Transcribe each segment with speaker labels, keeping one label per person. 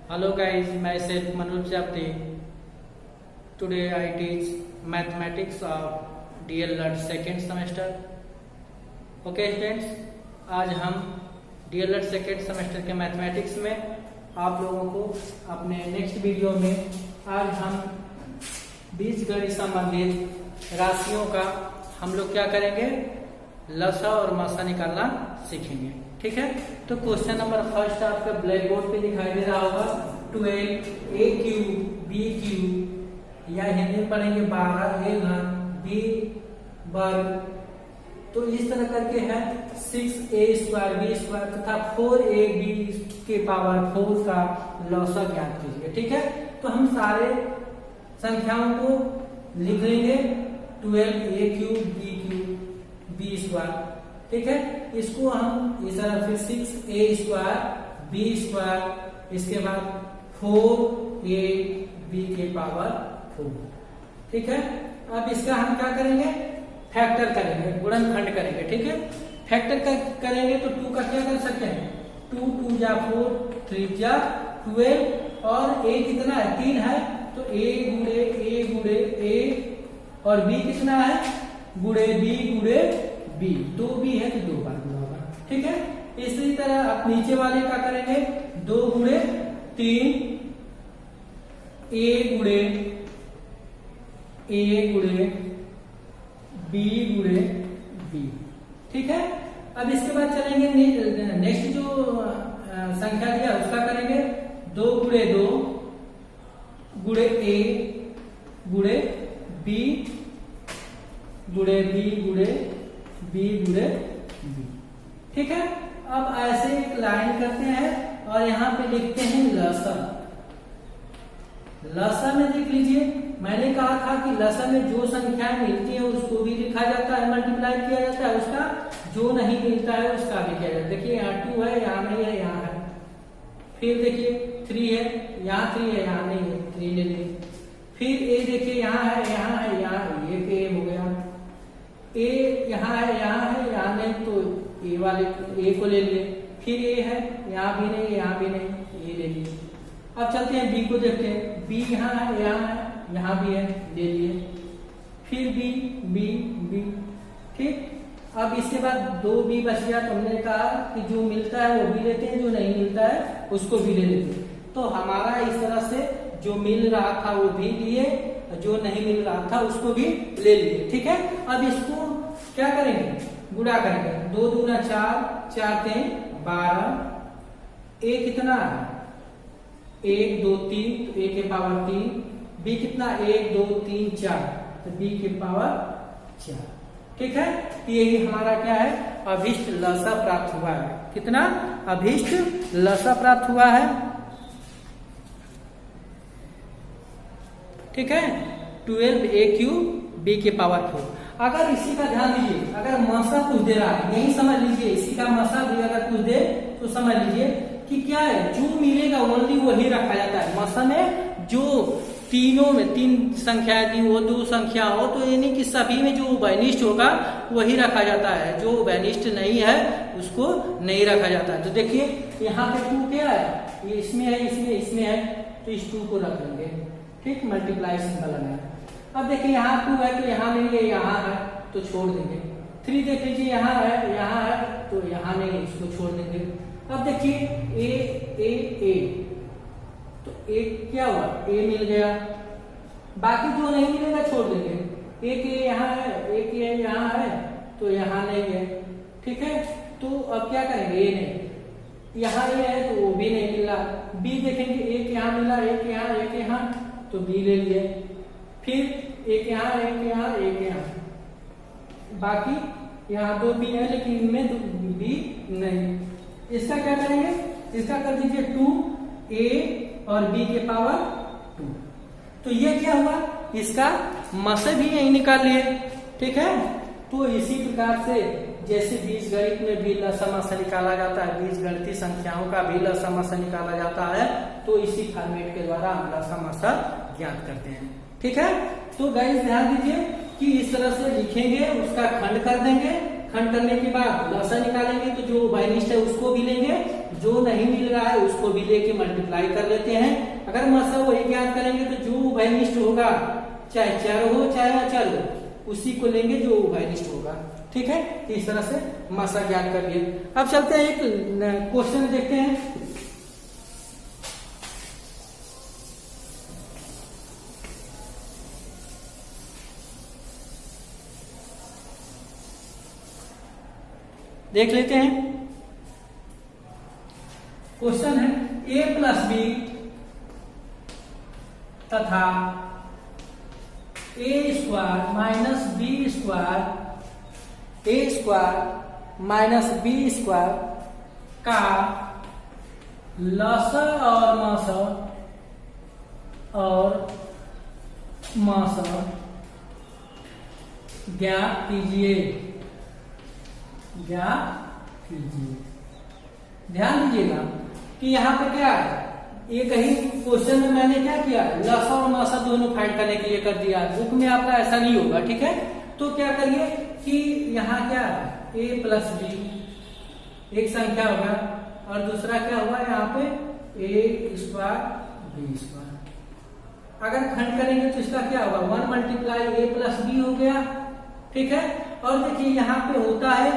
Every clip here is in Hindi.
Speaker 1: Hello guys, myself Manoj Japti. Today I teach mathematics of DLED second semester. Okay students, आज हम DLED second semester के मैथमेटिक्स में आप लोगों को अपने नेक्स्ट वीडियो में आज हम बीजगणित संबंधित राशियों का हम लोग क्या करेंगे, लसा और मसा निकालना सीखेंगे। ठीक है, तो क्वेश्चन नंबर फर्स्ट आपका ब्लैक बोर्ड पे दिखाई दे रहा होगा 12 ए क्यू बी क्यू, या हिंदी में पढ़ेंगे 12 ए घन बी वर्ग। तो इस तरह करके है 6a स्क्वायर बी स्क्वायर तथा 4ab के पावर 4 का लौसा ज्ञात कीजिए। ठीक है, तो हम सारे संख्याओं को लिख लेंगे 12a cube B cube B square. ठीक है, इसको हम इस तरह फिर 6a स्क्वायर बी स्क्वायर, इसके बाद 4ab के पावर 4। ठीक है, अब इसका हम क्या करेंगे, फैक्टर करेंगे, गुणनखंड करेंगे। ठीक है, फैक्टर करेंगे तो 2 का क्या कर सकते हैं, 2 2 जा 4 3 जा 12 और a कितना है 3 है, तो a गुणे a और b कितना है गुणे b, 2 b है तो 2 बार गुणा होगा। ठीक है, इसी तरह आप नीचे वाले का करेंगे 2 गुणे 3 a गुणे b गुणे b। ठीक है, अब इसके बाद चलेंगे नेक्स्ट जो संख्या दिया उसका करेंगे 2 गुणे 2 गुणे a गुणे b गुणे b गुणे b गुणे b। ठीक है, अब ऐसे एक लाइन करते हैं और यहाँ पे लिखते हैं लसन। लसन में देख लीजिए, मैंने कहा था कि लसन में जो संख्याएं मिलती है उसको भी लिखा जाता है, मल्टीप्लाई किया जाता है, उसका जो नहीं मिलता है उसका भी किया जाता है। देखिए यहाँ 2 है, यहाँ नहीं है, यहाँ है। फिर देखिए 3 है, यहाँ 3 है, यहाँ नहीं है, 3 ले लिए। फिर a देखिए यहाँ है, यहाँ है, यहाँ ये पे हो गया। a यहाँ है, यहाँ नहीं, तो a वाले a को ले लिए। फिर a है, यहाँ भी नहीं, यहाँ भी नहीं, a ले लिए। अब चलते हैं b को देखते हैं, b यहाँ है, यहाँ भी है, ले लिए। फिर b। ठीक, अब इसके बाद 2b बच गया, तो हमने कहा कि जो मिलता है वो भी लेते हैं, जो नहीं मिलता है उसको भी ले लेते हैं। तो हमारा इस तरह से जो मिल रहा था वो भी लिए, जो नहीं मिल रहा था उसको भी ले लिए। ठीक है, अब इसको क्या करेंगे, गुणा करेंगे। 2 दूना 4, 4 3 12, a कितना है 1 2 3, तो a के पावर 3, b कितना 1 2 3 4, तो b के पावर 4। ठीक है, तो यही हमारा क्या है, अभिष्ट लसा प्राप्त हुआ है। कितना अभिष्ट लसा प्राप्त हुआ है। ठीक है, 12a क्यूब b के पावर 4। अगर इसी का ध्यान दीजिए, अगर मसा पूछ दे रहा है, यही समझ लीजिए, इसी का मसा भी अगर पूछ दे तो समझ लीजिए कि क्या है, जो मिलेगा ओनली वही रखा जाता है। मसा में जो तीनों में 3 संख्याएं दी, वो 2 संख्या हो, तो यानी कि सभी में जो वैनिष्ट होगा वही रखा जाता है, जो वैनिष्ट नहीं है उसको नहीं रखा जाता है। तो देखिए यहाँ पे 2 क्या है, ये इसमें है, इसमें है, तो इस 2 को रख लेंगे। ठीक, मल्टीप्लाई सिंबल है। अब देखिए यहाँ 2 है तो यहाँ नहीं है, यहाँ है तो छोड़ देंगे। 3 देख लीजिए, यहाँ है तो यहाँ नहीं, इसको छोड़ देंगे। अब देखिए ए तो a क्या हुआ, a मिल गया, बाकी जो नहीं मिलेगा छोड़ देंगे। एक a यहाँ है, एक a यहाँ है, तो यहाँ नहीं है। ठीक है, तो अब क्या करेंगे, a नहीं, यहाँ a है तो वो भी नहीं मिला। b देखेंगे, एक यहाँ मिला, एक यहाँ, तो b ले लिए। फिर एक यहाँ, एक यहाँ, बाकी यहाँ 2 b है लेकिन इनमें b नहीं। इसका क्या करेंगे, इसका कर दीजिए 2a और b के पावर 2। तो ये क्या हुआ, इसका मसे भी यही निकाल लिए। ठीक है, तो इसी प्रकार से जैसे बीजगणित में भी लसा मसा निकाला जाता है, बीजगणितीय संख्याओं का भी लसा मसा निकाला जाता है, तो इसी फॉर्मेट के द्वारा हम लसा मसा ज्ञात करते हैं। ठीक है, तो गाइस ध्यान दीजिए कि इस तरह से लिखेंगे, उसका खंड कर देंगे, खंड करने के बाद लसा निकालेंगे तो जो उभयनिष्ठ है उसको भी लेंगे, जो नहीं मिल रहा है उसको भी लेके मल्टीप्लाई कर लेते हैं। अगर मसा वही ज्ञात करेंगे तो जो उभयनिष्ठ होगा, चाहे चर हो चाहे अचर हो, उसी को लेंगे जो उभयनिष्ठ होगा। ठीक है, इस तरह से मसा ज्ञात कर लिए। अब चलते हैं एक क्वेश्चन देखते हैं। देख लेते हैं। क्वेश्चन है a प्लस बी तथा a square minus B square, a square minus B square का लसा और मासा ज्ञात कीजिए। ध्यान दीजिएगा कि यहाँ पे क्या है, एक ही क्वेश्चन में मैंने क्या किया, लसा और मासा दोनों फाइंड करने के लिए कर दिया। बुक में आपका ऐसा नहीं होगा। ठीक है, तो क्या करिए कि यहाँ क्या है, a प्लस बी एक संख्या होगा और दूसरा क्या होगा यहाँ पे a स्क्वायर बी स्क्वायर। अगर खंड करेंगे तो इसका क्या होगा, 1 मल्टीप्लाई a प्लस बी हो गया। ठीक है, और देखिए यहाँ पे होता है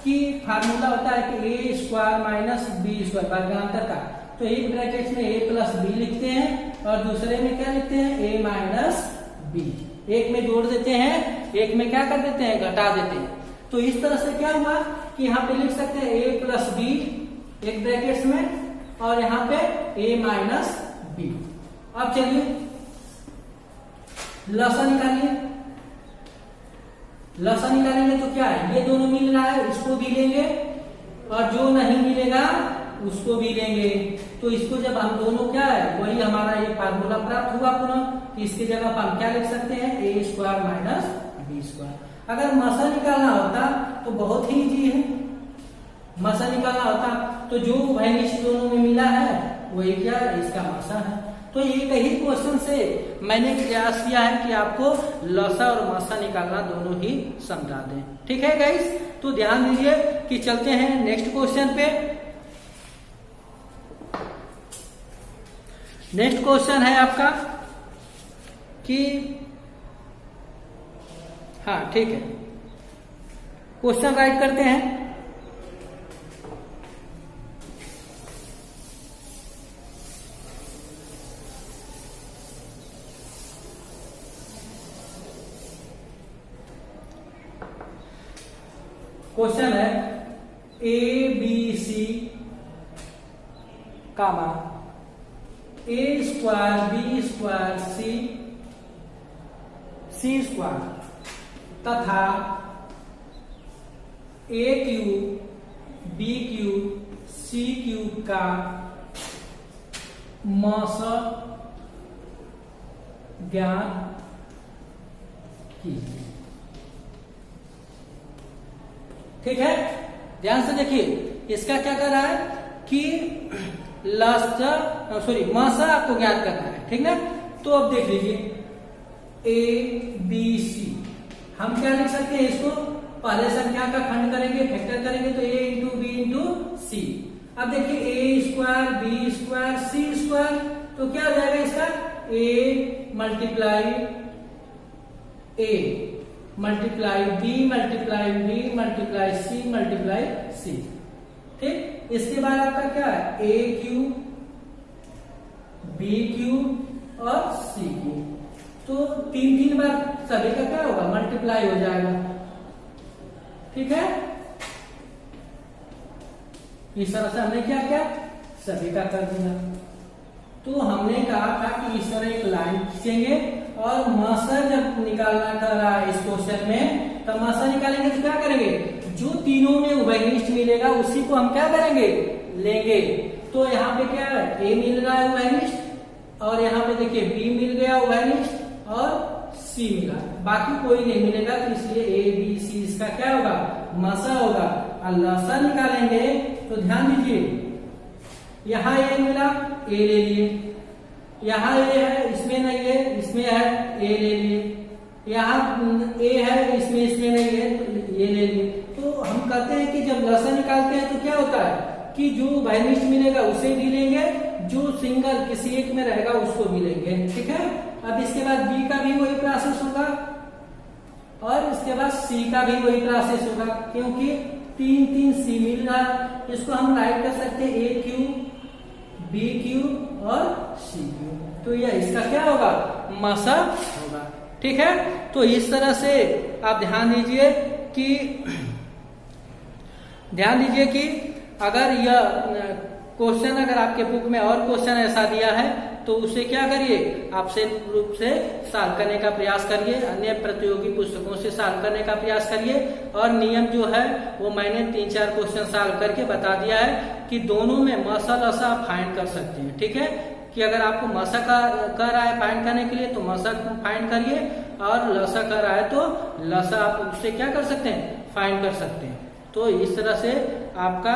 Speaker 1: कि फार्मूला होता है कि a square minus B square भागांतर का, तो एक ब्रैकेट में a प्लस बी लिखते हैं और दूसरे में क्या लिखते हैं, a माइनस बी। एक में जोड़ देते हैं, एक में क्या कर देते हैं, घटा देते हैं। तो इस तरह से क्या हुआ कि यहाँ पे लिख सकते हैं a प्लस बी एक ब्रैकेट में और यहाँ पे a माइनस बी। अब चलिए लसा निकालिए। लसा निकालेंगे तो क्या है, ये दोनों मिल रहा है, इसको भी लेंगे और जो नहीं मिलेगा उसको भी लेंगे। तो इसको जब हम दोनों क्या है, वही हमारा ये फार्मूला प्राप्त हुआ पुनः, कि इसकी जगह पर हम क्या लिख सकते हैं, a square minus B square. अगर मसा निकालना होता तो बहुत ही इजी है। मसा निकालना होता तो जो उभयनिष्ठ दोनों में मिला है वही क्या है, इसका मसा है। तो एक ही क्वेश्चन से मैंने प्रयास किया है कि आपको लसा और मसा निकालना दोनों ही समझा दें। ठीक है गाइस, तो ध्यान दीजिए कि चलते हैं नेक्स्ट क्वेश्चन पे। नेक्स्ट क्वेश्चन है आपका कि हाँ ठीक है, क्वेश्चन राइट करते हैं। क्वेश्चन है A B C comma A square B square C square तथा A cube B cube C cube का मौसा ज्ञात कीजिए। ठीक है, ध्यान से देखिए, इसका क्या कर रहा है कि मासा आपको ज्ञात करना है। ठीक ना, तो अब देख लीजिए ए बी सी, हम क्या लिख सकते हैं, इसको पहले संख्या का खंड करेंगे, फैक्टर करेंगे तो a into B into C. अब देखिए a square B square C square, तो क्या हो जाएगा इसका, a multiply a multiply B multiply B multiply C. ठीक, इसके बाद आपका क्या है, ए क्यूब बी क्यूब और सी क्यूब। तो 3 बार सभी का क्या होगा, मल्टीप्लाई हो जाएगा। ठीक है, इस तरह से हमने क्या किया, सभी का कर दिया। तो हमने कहा था कि इस तरह एक लाइन खींचेंगे और मासा जब निकालना था रहा इस क्वेश्चन में, तो मासा निकालेंगे तो क्या करेंगे, जो तीनों में उभयनिष्ठ मिलेगा उसी को हम क्या करेंगे, लेंगे। तो यहाँ पे क्या है, a मिल रहा है उभयनिष्ठ और यहाँ पे देखिए b मिल गया उभयनिष्ठ और c मिला, बाकी कोई नहीं मिलेगा। तो इसलिए a b c इसका क्या होगा, मासा होगा। और लसा निकालेंगे तो ध्यान दीजिए, यहाँ a मिला, a ले लिए, यहाँ a है इसमें नहीं है, इसमें है, a ले लिए, यहाँ a है इसमें नहीं है तो ये ले लिए। तो हम कहते हैं कि जब लसा निकालते हैं तो क्या होता है कि जो उभयनिष्ठ मिलेगा उसे भी लेंगे, जो सिंगल किसी एक में रहेगा उसको भी लेंगे। ठीक है, अब इसके बाद बी का भी वही प्रोसेस होगा और इसके बाद सी का भी वही प्रोसेस होगा, क्योंकि 3 3 सी मिल रहा है। इसको हम राइट कर सकते हैं ए क्यू बी क्यू और सी क्यू। तो यह इसका क्या होगा, मसा होगा। ठीक है, तो इस तरह से आप ध्यान दीजिए कि अगर यह क्वेश्चन अगर आपके बुक में और क्वेश्चन ऐसा दिया है तो उसे क्या करिए, आप सेल्फ रूप से सॉल्व करने का प्रयास करिए, अन्य प्रतियोगी पुस्तकों से सॉल्व करने का प्रयास करिए। और नियम जो है वो मैंने 3-4 क्वेश्चन सॉल्व करके बता दिया है कि दोनों में मसा लसा आप फाइंड कर सकते हैं। ठीक है, कि अगर आपको मसा का कर रहा है फाइंड करने के लिए तो मसा फाइंड करिए, और लसा कर रहा है तो लसा आप उससे क्या कर सकते हैं, फाइंड कर सकते हैं। तो इस तरह से आपका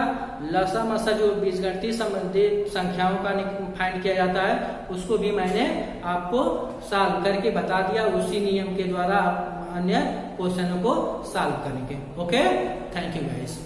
Speaker 1: लसा मसा जो बीजगणितीय संबंधित संख्याओं का फाइंड किया जाता है उसको भी मैंने आपको सॉल्व करके बता दिया। उसी नियम के द्वारा आप अन्य क्वेश्चनों को सॉल्व करेंगे। Okay, thank you guys.